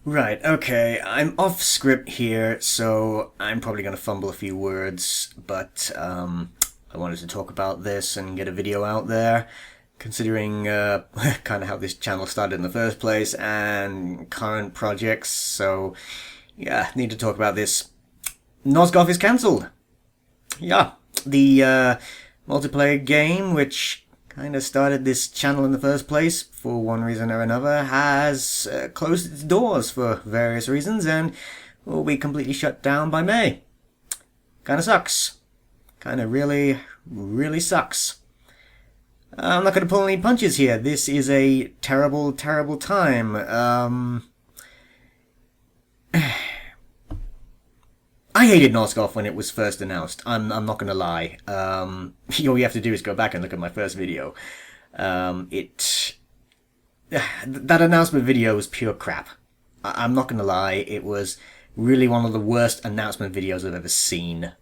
Right, okay, I'm off script here, so I'm probably going to fumble a few words, but I wanted to talk about this and get a video out there, considering kind of how this channel started in the first place and current projects, so yeah, need to talk about this. Nosgoth is cancelled! Yeah, the multiplayer game, which kind of started this channel in the first place, for one reason or another, has closed its doors for various reasons and will be completely shut down by May. Kind of sucks. Kind of really, really sucks. I'm not going to pull any punches here. This is a terrible, terrible time. I hated Nosgoth when it was first announced. I'm not gonna lie. All you have to do is go back and look at my first video. It that announcement video was pure crap. I'm not gonna lie. It was really one of the worst announcement videos I've ever seen.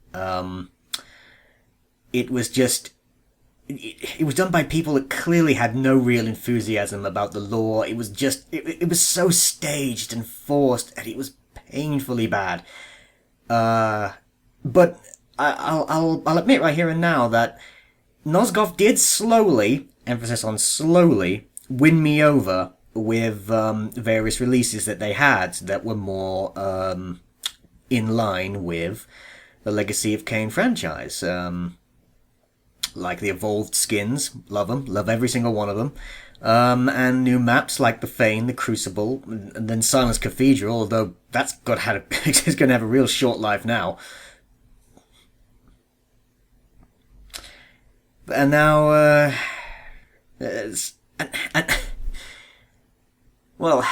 It was just. It was done by people that clearly had no real enthusiasm about the lore. It was just. It was so staged and forced, and it was painfully bad. But I'll admit right here and now that Nosgoth did slowly, emphasis on slowly, win me over with various releases that they had that were more in line with the Legacy of Kain franchise. Like the evolved skins, love them, love every single one of them. And new maps like the Fane, the Crucible, and then Silence Cathedral, although that's it's going to have a real short life now. And now, well,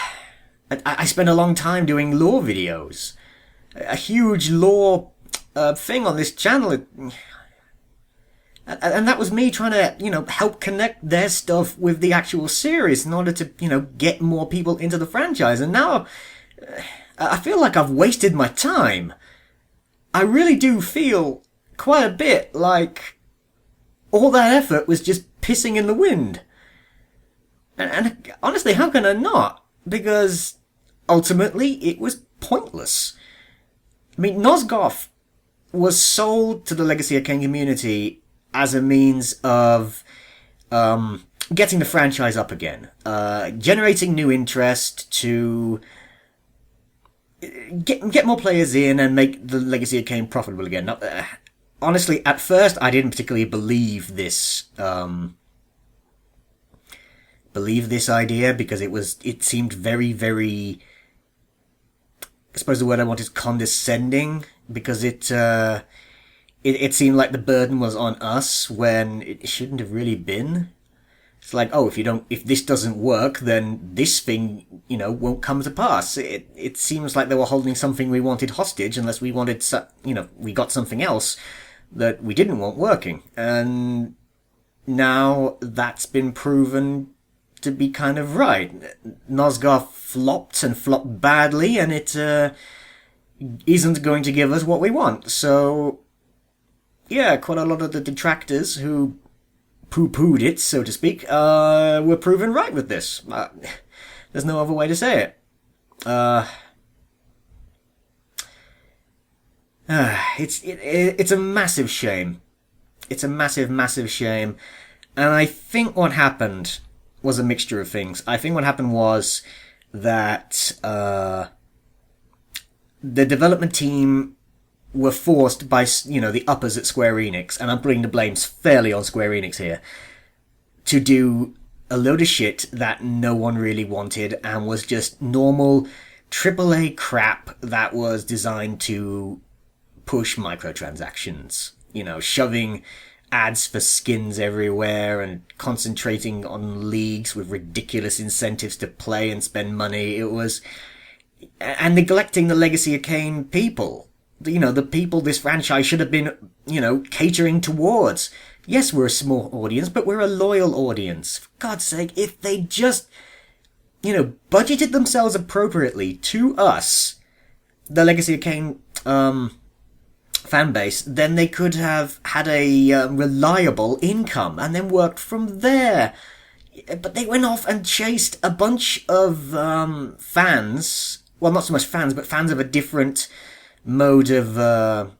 I spent a long time doing lore videos. A huge lore thing on this channel. And that was me trying to, help connect their stuff with the actual series in order to, get more people into the franchise. And now I feel like I've wasted my time. I really do feel quite a bit like all that effort was just pissing in the wind. And honestly, how can I not? Because ultimately it was pointless. I mean, Nosgoth was sold to the Legacy of Kain community as a means of getting the franchise up again, generating new interest to get more players in and make the Legacy of Kain profitable again. Now, honestly, at first I didn't particularly believe this idea because it seemed very, very. I suppose the word I want is condescending, because it seemed like the burden was on us when it shouldn't have really been. It's like, oh, if this doesn't work, then this thing, won't come to pass. It seems like they were holding something we wanted hostage unless we wanted, we got something else that we didn't want working. And now that's been proven to be kind of right. Nosgoth flopped and flopped badly, and it isn't going to give us what we want. So yeah, quite a lot of the detractors who poo-pooed it, so to speak, were proven right with this. There's no other way to say it. It's a massive shame. It's a massive, massive shame. And I think what happened was a mixture of things. I think what happened was that the development team were forced by, the uppers at Square Enix, and I'm putting the blames fairly on Square Enix here, to do a load of shit that no one really wanted and was just normal AAA crap that was designed to push microtransactions. Shoving ads for skins everywhere and concentrating on leagues with ridiculous incentives to play and spend money. It was... and neglecting the Legacy of Kain people. The people this franchise should have been, catering towards. Yes, we're a small audience, but we're a loyal audience. For God's sake, if they just, budgeted themselves appropriately to us, the Legacy of Kain, fan base, then they could have had a reliable income and then worked from there. But they went off and chased a bunch of fans well, not so much fans, but fans of a different mode of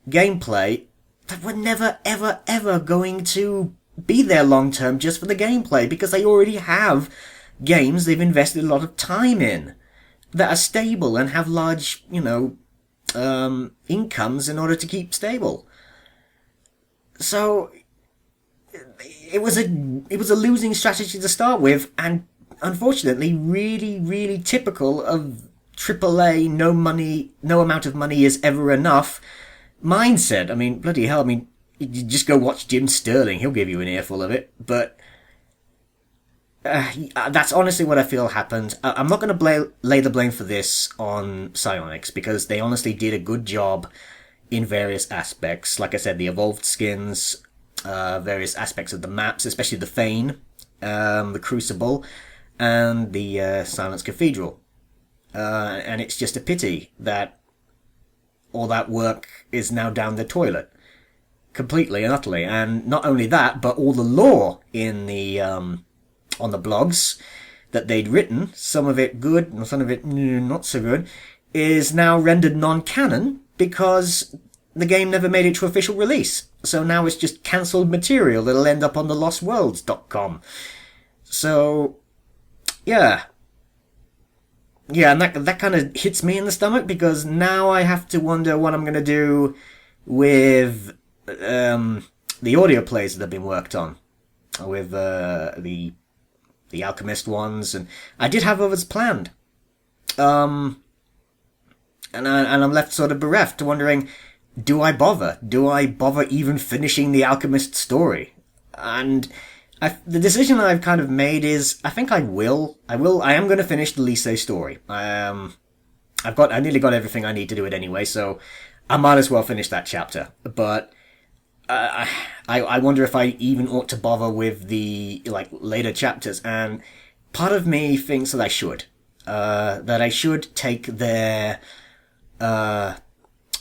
gameplay that were never, ever, ever going to be there long term just for the gameplay, because they already have games they've invested a lot of time in that are stable and have large, incomes in order to keep stable. So it was a losing strategy to start with, and unfortunately, really, really typical of AAA. No amount of money is ever enough mindset. I mean, bloody hell! I mean, you just go watch Jim Sterling; he'll give you an earful of it. But that's honestly what I feel happened. I'm not going to lay the blame for this on Psyonix, because they honestly did a good job in various aspects. Like I said, the evolved skins, various aspects of the maps, especially the Fane, the Crucible, and the Silence Cathedral. And it's just a pity that all that work is now down the toilet. Completely and utterly. And not only that, but all the lore in the on the blogs that they'd written, some of it good and some of it not so good, is now rendered non-canon because the game never made it to official release. So now it's just cancelled material that'll end up on the lostworlds.com. So, yeah. Yeah, and that kind of hits me in the stomach, because now I have to wonder what I'm going to do with the audio plays that have been worked on. With the Alchemist ones, and I did have others planned. And I'm left sort of bereft, wondering, do I bother? Do I bother even finishing the Alchemist story? And the decision that I've kind of made is, I think I will. I am going to finish the Lysae story. I nearly got everything I need to do it anyway, so I might as well finish that chapter. But I wonder if I even ought to bother with the later chapters, and part of me thinks that I should. That I should take their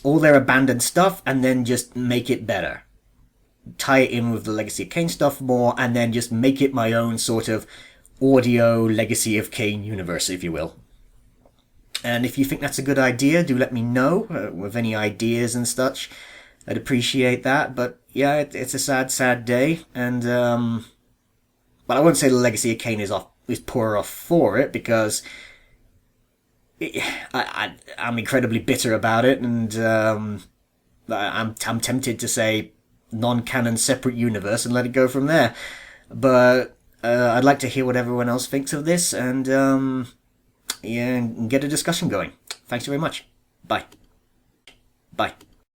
all their abandoned stuff and then just make it better. Tie it in with the Legacy of Kain stuff more, and then just make it my own sort of audio Legacy of Kain universe, if you will. And if you think that's a good idea, do let me know with any ideas and such. I'd appreciate that. But yeah, it's a sad, sad day, and but I won't say the Legacy of Kain is poorer off for it, because I'm incredibly bitter about it, and I'm tempted to say non-canon separate universe and let it go from there. But I'd like to hear what everyone else thinks of this, and and get a discussion going. Thanks very much. Bye. Bye.